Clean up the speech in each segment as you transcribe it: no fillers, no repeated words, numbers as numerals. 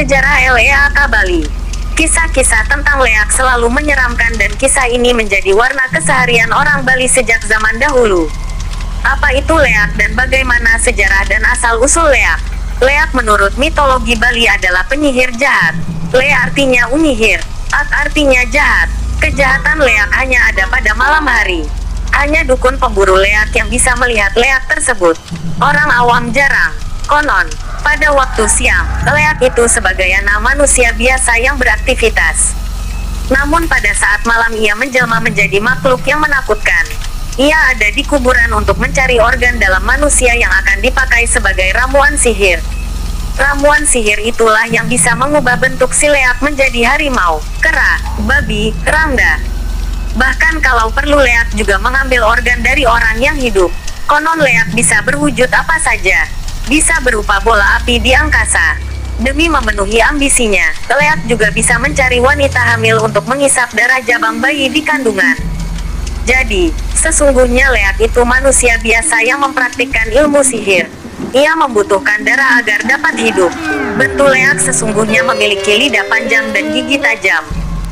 Sejarah Leak Bali. Kisah-kisah tentang Leak selalu menyeramkan dan kisah ini menjadi warna keseharian orang Bali sejak zaman dahulu. Apa itu Leak dan bagaimana sejarah dan asal-usul Leak? Leak menurut mitologi Bali adalah penyihir jahat. Le artinya unyihir, Ak artinya jahat. Kejahatan Leak hanya ada pada malam hari. Hanya dukun pemburu Leak yang bisa melihat Leak tersebut. Orang awam jarang. Konon, pada waktu siang, Leak itu sebagai anak manusia biasa yang beraktivitas. Namun pada saat malam ia menjelma menjadi makhluk yang menakutkan. Ia ada di kuburan untuk mencari organ dalam manusia yang akan dipakai sebagai ramuan sihir. Ramuan sihir itulah yang bisa mengubah bentuk si Leak menjadi harimau, kera, babi, kerangda. Bahkan kalau perlu Leak juga mengambil organ dari orang yang hidup. Konon Leak bisa berwujud apa saja. Bisa berupa bola api di angkasa. Demi memenuhi ambisinya, Leak juga bisa mencari wanita hamil untuk mengisap darah jabang bayi di kandungan. Jadi, sesungguhnya Leak itu manusia biasa yang mempraktikkan ilmu sihir. Ia membutuhkan darah agar dapat hidup. Bentuk Leak sesungguhnya memiliki lidah panjang dan gigi tajam.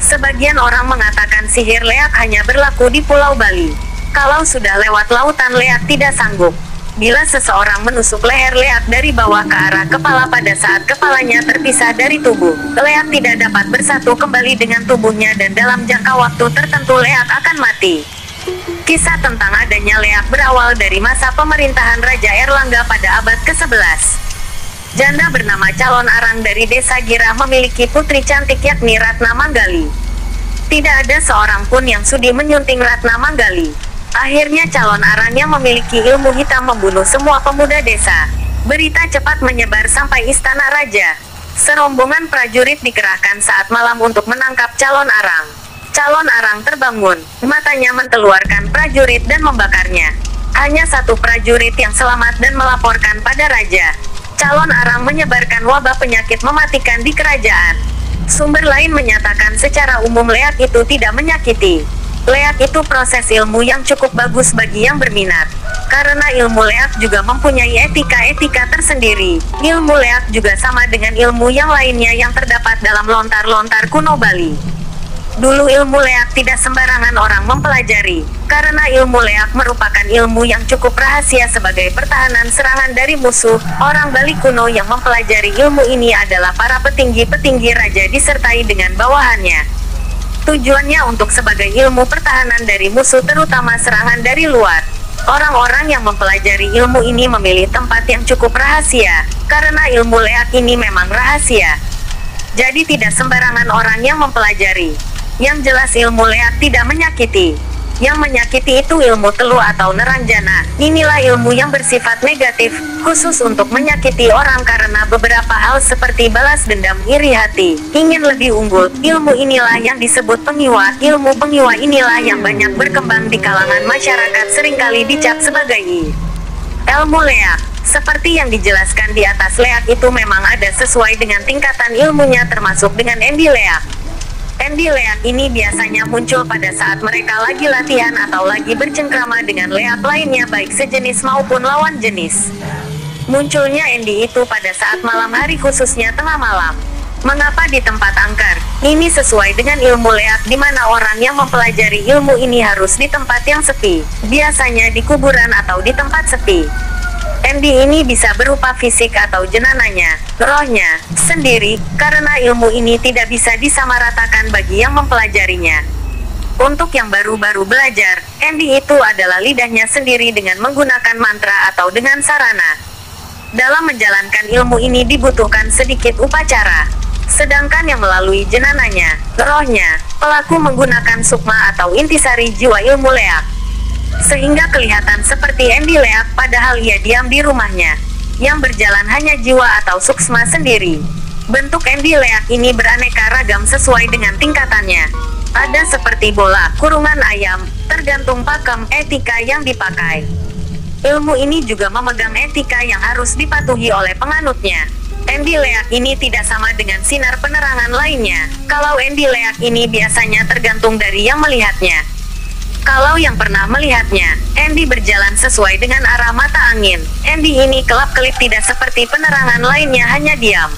Sebagian orang mengatakan sihir Leak hanya berlaku di Pulau Bali. Kalau sudah lewat lautan Leak tidak sanggup. Bila seseorang menusuk leher Leak dari bawah ke arah kepala pada saat kepalanya terpisah dari tubuh, Leak tidak dapat bersatu kembali dengan tubuhnya dan dalam jangka waktu tertentu Leak akan mati. Kisah tentang adanya Leak berawal dari masa pemerintahan Raja Erlangga pada abad ke-11. Janda bernama Calon Arang dari desa Girah memiliki putri cantik yakni Ratna Manggali. Tidak ada seorang pun yang sudi menyunting Ratna Manggali. Akhirnya Calon Arang yang memiliki ilmu hitam membunuh semua pemuda desa. Berita cepat menyebar sampai istana raja. Serombongan prajurit dikerahkan saat malam untuk menangkap Calon Arang. Calon Arang terbangun, matanya mengeluarkan prajurit dan membakarnya. Hanya satu prajurit yang selamat dan melaporkan pada raja. Calon Arang menyebarkan wabah penyakit mematikan di kerajaan. Sumber lain menyatakan secara umum Leak itu tidak menyakiti. Leak itu proses ilmu yang cukup bagus bagi yang berminat. Karena ilmu Leak juga mempunyai etika-etika tersendiri. Ilmu Leak juga sama dengan ilmu yang lainnya yang terdapat dalam lontar-lontar kuno Bali. Dulu ilmu Leak tidak sembarangan orang mempelajari, karena ilmu Leak merupakan ilmu yang cukup rahasia sebagai pertahanan serangan dari musuh. Orang Bali kuno yang mempelajari ilmu ini adalah para petinggi-petinggi raja disertai dengan bawahannya. Tujuannya untuk sebagai ilmu pertahanan dari musuh terutama serangan dari luar. Orang-orang yang mempelajari ilmu ini memilih tempat yang cukup rahasia, karena ilmu Leak ini memang rahasia. Jadi tidak sembarangan orang yang mempelajari. Yang jelas ilmu Leak tidak menyakiti. Yang menyakiti itu ilmu teluh atau neranjana. Inilah ilmu yang bersifat negatif, khusus untuk menyakiti orang karena beberapa hal seperti balas dendam, iri hati, ingin lebih unggul. Ilmu inilah yang disebut pengiwa. Ilmu pengiwa inilah yang banyak berkembang di kalangan masyarakat, seringkali dicap sebagai ilmu Leak. Seperti yang dijelaskan di atas, Leak itu memang ada sesuai dengan tingkatan ilmunya termasuk dengan Endi Leak. Endi Leak ini biasanya muncul pada saat mereka lagi latihan atau lagi bercengkrama dengan Leak lainnya baik sejenis maupun lawan jenis. Munculnya Endi itu pada saat malam hari khususnya tengah malam. Mengapa di tempat angker? Ini sesuai dengan ilmu Leak di mana orang yang mempelajari ilmu ini harus di tempat yang sepi. Biasanya di kuburan atau di tempat sepi. Endi ini bisa berupa fisik atau jenananya, rohnya, sendiri, karena ilmu ini tidak bisa disamaratakan bagi yang mempelajarinya. Untuk yang baru-baru belajar, Endi itu adalah lidahnya sendiri dengan menggunakan mantra atau dengan sarana. Dalam menjalankan ilmu ini dibutuhkan sedikit upacara. Sedangkan yang melalui jenananya, rohnya, pelaku menggunakan sukma atau intisari jiwa ilmu Leak. Sehingga kelihatan seperti Endi Leak padahal ia diam di rumahnya. Yang berjalan hanya jiwa atau suksma sendiri. Bentuk Endi Leak ini beraneka ragam sesuai dengan tingkatannya. Ada seperti bola, kurungan ayam, tergantung pakem, etika yang dipakai. Ilmu ini juga memegang etika yang harus dipatuhi oleh penganutnya. Endi Leak ini tidak sama dengan sinar penerangan lainnya. Kalau Endi Leak ini biasanya tergantung dari yang melihatnya. Kalau yang pernah melihatnya, Endi berjalan sesuai dengan arah mata angin. Endi ini kelap-kelip tidak seperti penerangan lainnya hanya diam.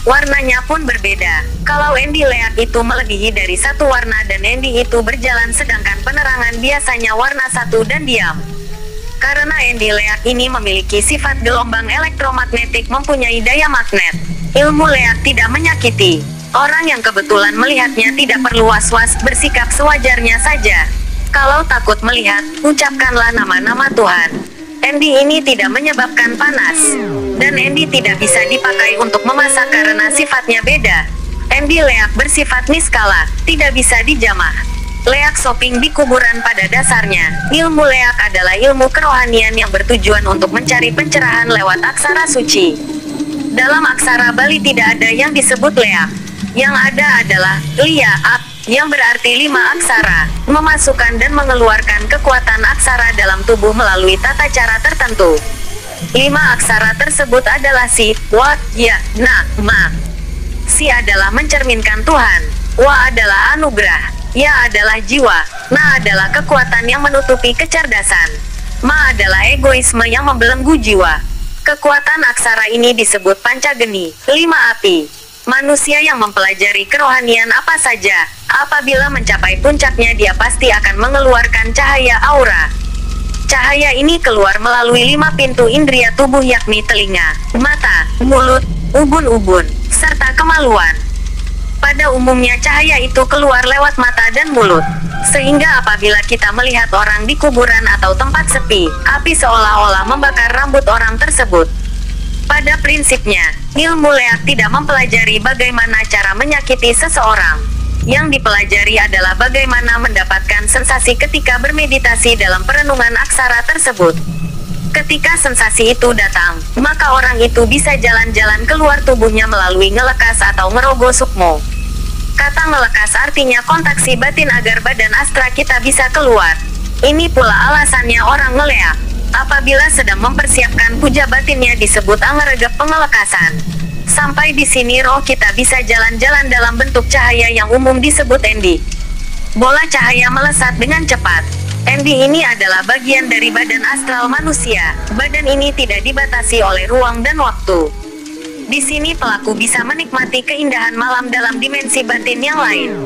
Warnanya pun berbeda. Kalau endi leak itu melebihi dari satu warna dan endi itu berjalan sedangkan penerangan biasanya warna satu dan diam. Karena endi leak ini memiliki sifat gelombang elektromagnetik mempunyai daya magnet. Ilmu leak tidak menyakiti. Orang yang kebetulan melihatnya tidak perlu was-was, bersikap sewajarnya saja. Kalau takut melihat, ucapkanlah nama-nama Tuhan. Endi ini tidak menyebabkan panas. Dan endi tidak bisa dipakai untuk memasak karena sifatnya beda. Endi leak bersifat niskala, tidak bisa dijamah. Leak shopping di kuburan pada dasarnya. Ilmu leak adalah ilmu kerohanian yang bertujuan untuk mencari pencerahan lewat aksara suci. Dalam aksara Bali tidak ada yang disebut leak. Yang ada adalah liaak, yang berarti 5 aksara, memasukkan dan mengeluarkan kekuatan aksara dalam tubuh melalui tata cara tertentu. 5 aksara tersebut adalah si, wa, ya, na, ma. Si adalah mencerminkan Tuhan, wa adalah anugerah, ya adalah jiwa, na adalah kekuatan yang menutupi kecerdasan, ma adalah egoisme yang membelenggu jiwa. Kekuatan aksara ini disebut pancageni, 5 api. Manusia yang mempelajari kerohanian apa saja, apabila mencapai puncaknya dia pasti akan mengeluarkan cahaya aura. Cahaya ini keluar melalui 5 pintu indria tubuh yakni telinga, mata, mulut, ubun-ubun, serta kemaluan. Pada umumnya cahaya itu keluar lewat mata dan mulut. Sehingga apabila kita melihat orang di kuburan atau tempat sepi, api seolah-olah membakar rambut orang tersebut. Pada prinsipnya, ilmu leak tidak mempelajari bagaimana cara menyakiti seseorang. Yang dipelajari adalah bagaimana mendapatkan sensasi ketika bermeditasi dalam perenungan aksara tersebut. Ketika sensasi itu datang, maka orang itu bisa jalan-jalan keluar tubuhnya melalui ngelekas atau ngerogo sukmo. Kata ngelekas artinya kontaksi batin agar badan astra kita bisa keluar. Ini pula alasannya orang ngeleak. Apabila sedang mempersiapkan puja batinnya disebut angaregep pengelekasan. Sampai di sini roh kita bisa jalan-jalan dalam bentuk cahaya yang umum disebut endi. Bola cahaya melesat dengan cepat. Endi ini adalah bagian dari badan astral manusia. Badan ini tidak dibatasi oleh ruang dan waktu. Di sini pelaku bisa menikmati keindahan malam dalam dimensi batin yang lain.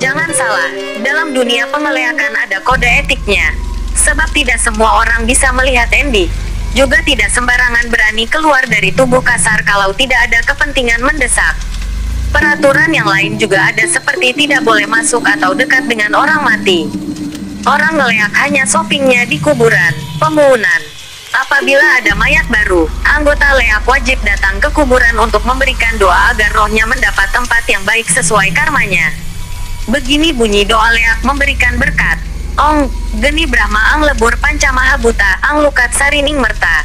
Jangan salah, dalam dunia pengeleakan ada kode etiknya. Sebab tidak semua orang bisa melihat endi. Juga tidak sembarangan berani keluar dari tubuh kasar kalau tidak ada kepentingan mendesak. Peraturan yang lain juga ada seperti tidak boleh masuk atau dekat dengan orang mati. Orang ngeleak hanya shoppingnya di kuburan, pemuunan. Apabila ada mayat baru, anggota leak wajib datang ke kuburan untuk memberikan doa agar rohnya mendapat tempat yang baik sesuai karmanya. Begini bunyi doa leak memberikan berkat. Ong, geni Brahma ang lebur panca mahabuta ang lukat sarining merta.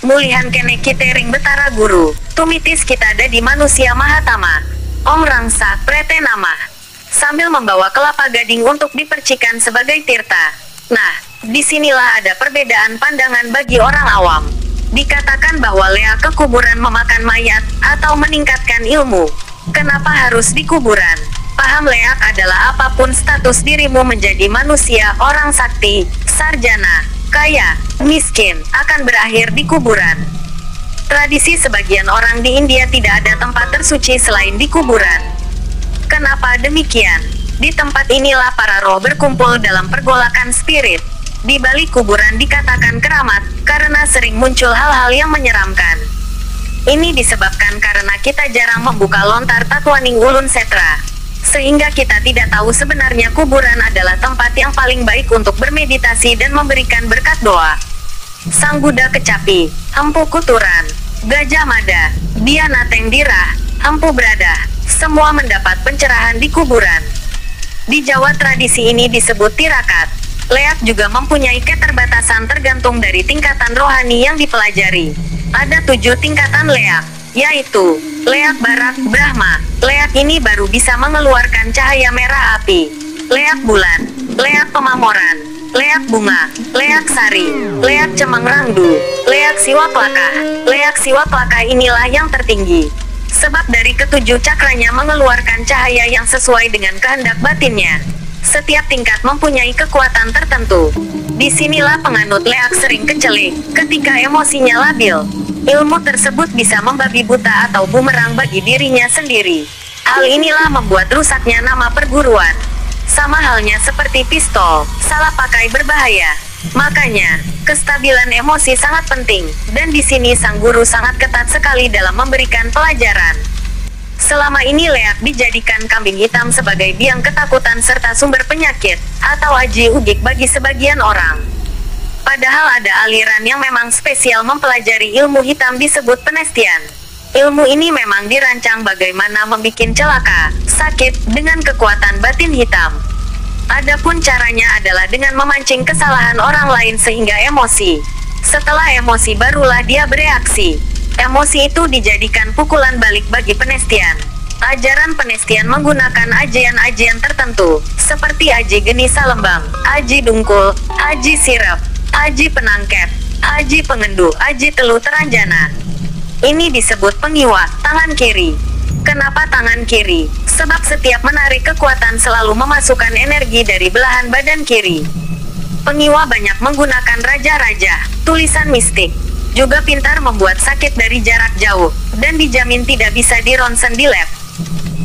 Mulihan kene kitering betara guru, tumitis kita ada di manusia mahatama. Ong rangsa prete nama. Sambil membawa kelapa gading untuk dipercikan sebagai tirta. Nah, disinilah ada perbedaan pandangan bagi orang awam. Dikatakan bahwa leak ke kuburan memakan mayat, atau meningkatkan ilmu. Kenapa harus di kuburan? Paham leak adalah apapun status dirimu menjadi manusia, orang sakti, sarjana, kaya, miskin, akan berakhir di kuburan. Tradisi sebagian orang di India tidak ada tempat tersuci selain di kuburan. Kenapa demikian? Di tempat inilah para roh berkumpul dalam pergolakan spirit. Di balik kuburan dikatakan keramat, karena sering muncul hal-hal yang menyeramkan. Ini disebabkan karena kita jarang membuka lontar Tatwaning Ulun Setra. Sehingga kita tidak tahu sebenarnya kuburan adalah tempat yang paling baik untuk bermeditasi dan memberikan berkat doa. Sang Buddha kecapi, Empu Kuturan, Gajah Mada, Diana Tengdira, Empu Brada, semua mendapat pencerahan di kuburan. Di Jawa tradisi ini disebut tirakat. Leak juga mempunyai keterbatasan tergantung dari tingkatan rohani yang dipelajari. Ada 7 tingkatan leak, yaitu leak barak Brahma. Leak ini baru bisa mengeluarkan cahaya merah api. Leak bulan, leak pemamoran, leak bunga, leak sari, leak cemeng rangdu, leak siwaplaka. Leak siwaplaka inilah yang tertinggi. Sebab dari ke-7 cakranya mengeluarkan cahaya yang sesuai dengan kehendak batinnya. Setiap tingkat mempunyai kekuatan tertentu. Disinilah penganut leak sering kecelik ketika emosinya labil. Ilmu tersebut bisa membabi buta atau bumerang bagi dirinya sendiri. Hal inilah membuat rusaknya nama perguruan. Sama halnya seperti pistol, salah pakai berbahaya. Makanya, kestabilan emosi sangat penting, dan di sini sang guru sangat ketat sekali dalam memberikan pelajaran. Selama ini leak dijadikan kambing hitam sebagai biang ketakutan serta sumber penyakit, atau aji ugik bagi sebagian orang. Padahal ada aliran yang memang spesial mempelajari ilmu hitam disebut penestian. Ilmu ini memang dirancang bagaimana membikin celaka, sakit, dengan kekuatan batin hitam. Adapun caranya adalah dengan memancing kesalahan orang lain sehingga emosi. Setelah emosi barulah dia bereaksi. Emosi itu dijadikan pukulan balik bagi penestian. Ajaran penestian menggunakan ajian-ajian tertentu, seperti aji geni salembang, aji dungkul, aji sirap, aji penangkep, aji pengendu, aji telu teranjana. Ini disebut pengiwa, tangan kiri. Kenapa tangan kiri? Sebab setiap menarik kekuatan selalu memasukkan energi dari belahan badan kiri. Pengiwa banyak menggunakan raja-raja, tulisan mistik. Juga pintar membuat sakit dari jarak jauh, dan dijamin tidak bisa dironsen di lab.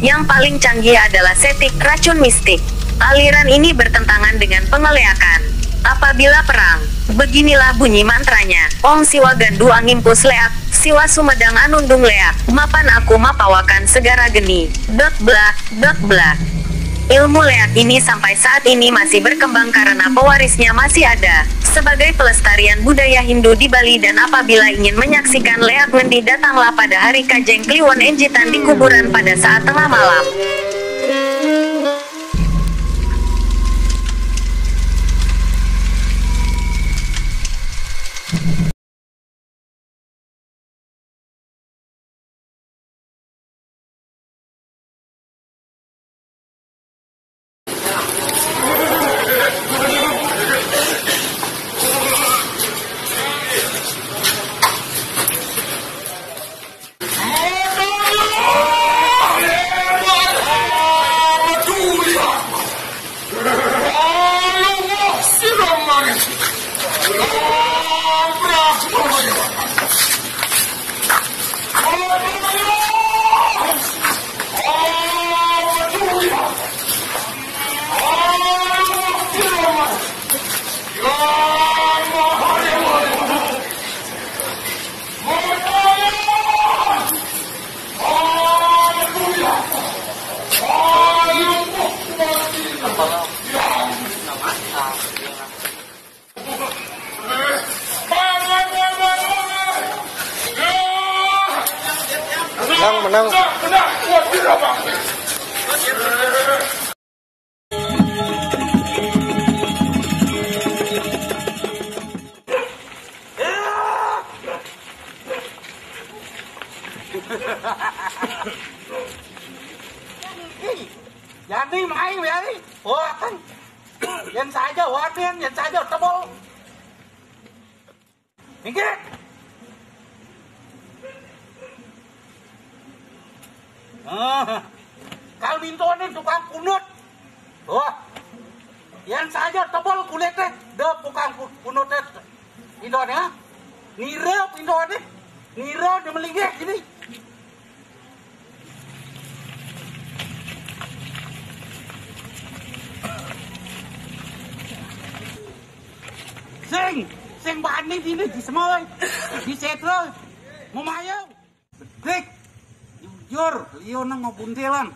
Yang paling canggih adalah setik, racun mistik. Aliran ini bertentangan dengan pengeleakan. Apabila perang, beginilah bunyi mantranya. Om siwa gandu angimpus leak, siwa sumedang anundung leak, mapan aku mapawakan segara geni, dot blah, dot blah. Ilmu leak ini sampai saat ini masih berkembang karena pewarisnya masih ada, sebagai pelestarian budaya Hindu di Bali. Dan apabila ingin menyaksikan leak ngendi, datanglah pada hari Kajeng Kliwon Enjitan di kuburan pada saat tengah malam. Menang. Jadi main vậy, hoa kan, yan saja watin, yan saja tebal. Minggir. Kalbinto ini tukang kunut. Wah, yan saja tebal kulitnya, deh tukang kunutnya. Indonya, nirep Indonya, nirep dia melinggih gini. Sing bani sini di semoy, di setro, mau mayo, klik, jujur, Leo nang mau buntelan.